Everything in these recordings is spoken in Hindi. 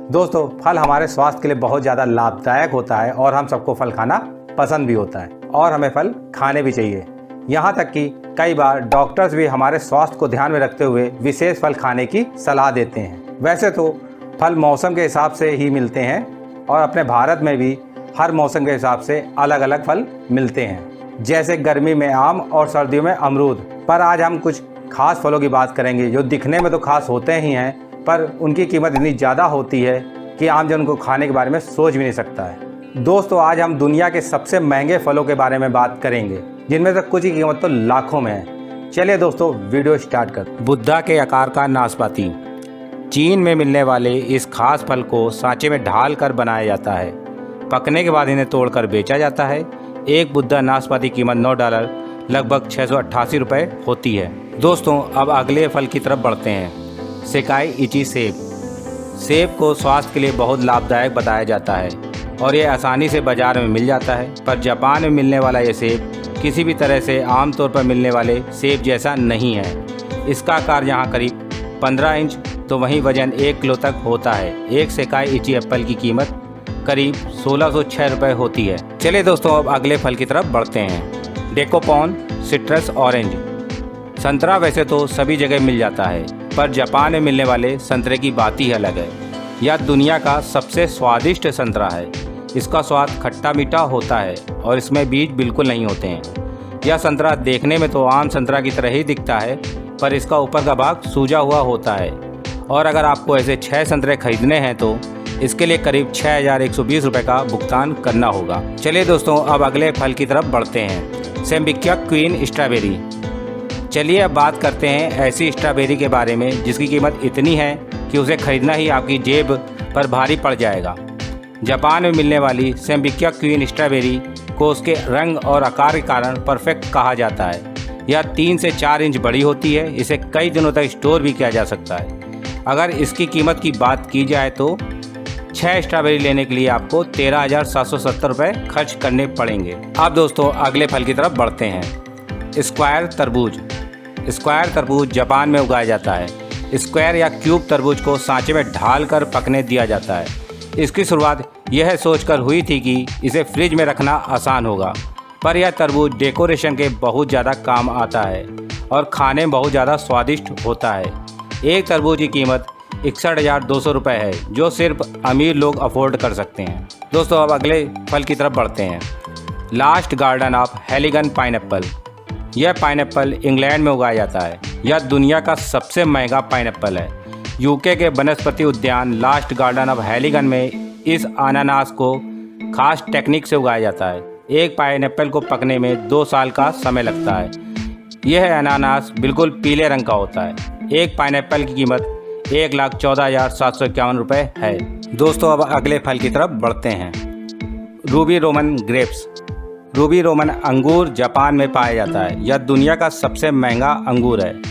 दोस्तों, फल हमारे स्वास्थ्य के लिए बहुत ज़्यादा लाभदायक होता है और हम सबको फल खाना पसंद भी होता है और हमें फल खाने भी चाहिए। यहाँ तक कि कई बार डॉक्टर्स भी हमारे स्वास्थ्य को ध्यान में रखते हुए विशेष फल खाने की सलाह देते हैं। वैसे तो फल मौसम के हिसाब से ही मिलते हैं और अपने भारत में भी हर मौसम के हिसाब से अलग अलग फल मिलते हैं, जैसे गर्मी में आम और सर्दियों में अमरूद। पर आज हम कुछ खास फलों की बात करेंगे जो दिखने में तो खास होते ही हैं, पर उनकी कीमत इतनी ज़्यादा होती है कि आम जन उनको खाने के बारे में सोच भी नहीं सकता है। दोस्तों, आज हम दुनिया के सबसे महंगे फलों के बारे में बात करेंगे, जिनमें से कुछ की कीमत तो लाखों में है। चलिए दोस्तों, वीडियो स्टार्ट करते हैं। बुद्धा के आकार का नाशपाती। चीन में मिलने वाले इस खास फल को सांचे में ढाल कर बनाया जाता है। पकने के बाद इन्हें तोड़कर बेचा जाता है। एक बुद्धा नाशपाती कीमत $9 लगभग 688 रुपये होती है। दोस्तों, अब अगले फल की तरफ बढ़ते हैं। सेकाई इची सेब। सेब को स्वास्थ्य के लिए बहुत लाभदायक बताया जाता है और ये आसानी से बाज़ार में मिल जाता है। पर जापान में मिलने वाला ये सेब किसी भी तरह से आमतौर पर मिलने वाले सेब जैसा नहीं है। इसका आकार यहाँ करीब 15 इंच तो वहीं वजन 1 किलो तक होता है। एक सेकाई इची एप्पल की कीमत करीब 1606 रुपये होती है। चलिए दोस्तों, अब अगले फल की तरफ बढ़ते हैं। डेकोपॉन सिट्रस ऑरेंज। संतरा वैसे तो सभी जगह मिल जाता है, पर जापान में मिलने वाले संतरे की बात ही अलग है। यह दुनिया का सबसे स्वादिष्ट संतरा है। इसका स्वाद खट्टा मीठा होता है और इसमें बीज बिल्कुल नहीं होते हैं। यह संतरा देखने में तो आम संतरा की तरह ही दिखता है, पर इसका ऊपर का भाग सूजा हुआ होता है। और अगर आपको ऐसे 6 संतरे खरीदने हैं तो इसके लिए करीब 6120 रुपये का भुगतान करना होगा। चलिए दोस्तों, अब अगले फल की तरफ बढ़ते हैं। सेम्बिक्या क्वीन स्ट्रॉबेरी। चलिए अब बात करते हैं ऐसी स्ट्रॉबेरी के बारे में जिसकी कीमत इतनी है कि उसे खरीदना ही आपकी जेब पर भारी पड़ जाएगा। जापान में मिलने वाली सेम्बिक्या क्वीन स्ट्रॉबेरी को उसके रंग और आकार के कारण परफेक्ट कहा जाता है। यह 3 से 4 इंच बड़ी होती है। इसे कई दिनों तक स्टोर भी किया जा सकता है। अगर इसकी कीमत की बात की जाए तो 6 स्ट्रॉबेरी लेने के लिए आपको 13,770 रुपये खर्च करने पड़ेंगे। अब दोस्तों, अगले फल की तरफ बढ़ते हैं। स्क्वायर तरबूज। स्क्वायर तरबूज जापान में उगाया जाता है। स्क्वायर या क्यूब तरबूज को सांचे में ढाल कर पकने दिया जाता है। इसकी शुरुआत यह सोचकर हुई थी कि इसे फ्रिज में रखना आसान होगा, पर यह तरबूज डेकोरेशन के बहुत ज़्यादा काम आता है और खाने में बहुत ज़्यादा स्वादिष्ट होता है। एक तरबूज की कीमत 61,200 रुपये है, जो सिर्फ अमीर लोग अफोर्ड कर सकते हैं। दोस्तों, अब अगले फल की तरफ बढ़ते हैं। Last garden of Heligan pineapple. यह पाइनएप्पल इंग्लैंड में उगाया जाता है। यह दुनिया का सबसे महंगा पाइनएप्पल है। यूके के वनस्पति उद्यान लास्ट गार्डन ऑफ हेलिगन में इस अनानास को खास टेक्निक से उगाया जाता है। एक पाइनएप्पल को पकने में 2 साल का समय लगता है। यह अनानास बिल्कुल पीले रंग का होता है। एक पाइनएप्पल की कीमत 1,14,751 रुपये है। दोस्तों, अब अगले फल की तरफ बढ़ते हैं। Ruby Roman grapes. Ruby Roman अंगूर जापान में पाया जाता है। यह दुनिया का सबसे महंगा अंगूर है।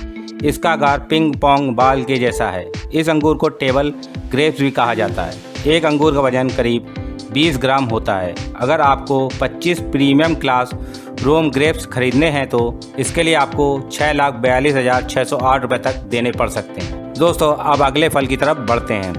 इसका आकार पिंग पोंग बाल के जैसा है। इस अंगूर को टेबल ग्रेप्स भी कहा जाता है। एक अंगूर का वजन करीब 20 ग्राम होता है। अगर आपको 25 प्रीमियम क्लास रोम ग्रेप्स खरीदने हैं तो इसके लिए आपको 6,42,608 रुपये तक देने पड़ सकते हैं। दोस्तों, अब अगले फल की तरफ बढ़ते हैं।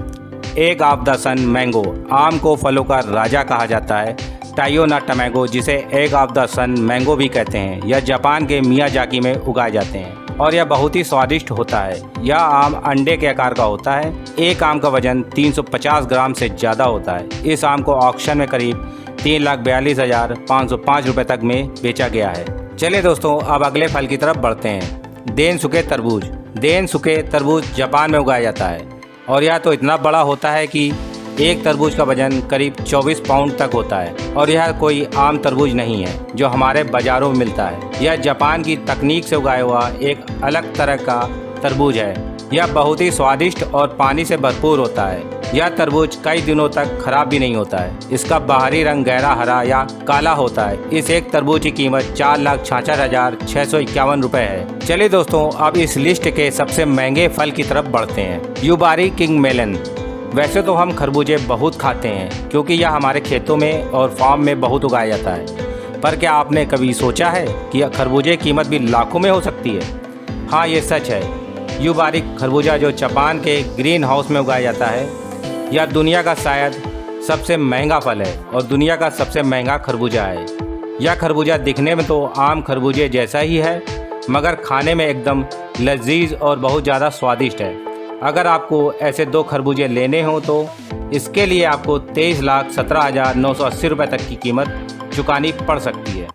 Egg of the sun mango. आम को फलों का राजा कहा जाता है। टाइयोना टमैगो, जिसे egg of the sun mango भी कहते हैं, यह जापान के मियाजाकी में उगाए जाते हैं और यह बहुत ही स्वादिष्ट होता है। यह आम अंडे के आकार का होता है। एक आम का वजन 350 ग्राम से ज़्यादा होता है। इस आम को ऑक्शन में करीब 3,42,505 रुपये तक में बेचा गया है। चलिए दोस्तों, अब अगले फल की तरफ बढ़ते हैं। देनसुके तरबूज। देनसुके तरबूज जापान में उगाया जाता है और यह तो इतना बड़ा होता है कि एक तरबूज का वजन करीब 24 पाउंड तक होता है और यह कोई आम तरबूज नहीं है जो हमारे बाज़ारों में मिलता है। यह जापान की तकनीक से उगाया हुआ एक अलग तरह का तरबूज है। यह बहुत ही स्वादिष्ट और पानी से भरपूर होता है। यह तरबूज कई दिनों तक खराब भी नहीं होता है। इसका बाहरी रंग गहरा हरा या काला होता है। इस एक तरबूज की कीमत 4,66,651 रुपये है। चलिए दोस्तों, अब इस लिस्ट के सबसे महंगे फल की तरफ बढ़ते हैं। Yubari king melon. वैसे तो हम खरबूजे बहुत खाते हैं क्योंकि यह हमारे खेतों में और फार्म में बहुत उगाया जाता है, पर क्या आपने कभी सोचा है कि यह खरबूजे की कीमत भी लाखों में हो सकती है? हाँ, ये सच है। युबारी खरबूजा जो जापान के ग्रीन हाउस में उगाया जाता है, यह दुनिया का शायद सबसे महंगा फल है और दुनिया का सबसे महंगा खरबूजा है। यह खरबूजा दिखने में तो आम खरबूजे जैसा ही है, मगर खाने में एकदम लजीज और बहुत ज़्यादा स्वादिष्ट है। अगर आपको ऐसे 2 खरबूजे लेने हों तो इसके लिए आपको 23,17,980 रुपये तक की कीमत चुकानी पड़ सकती है।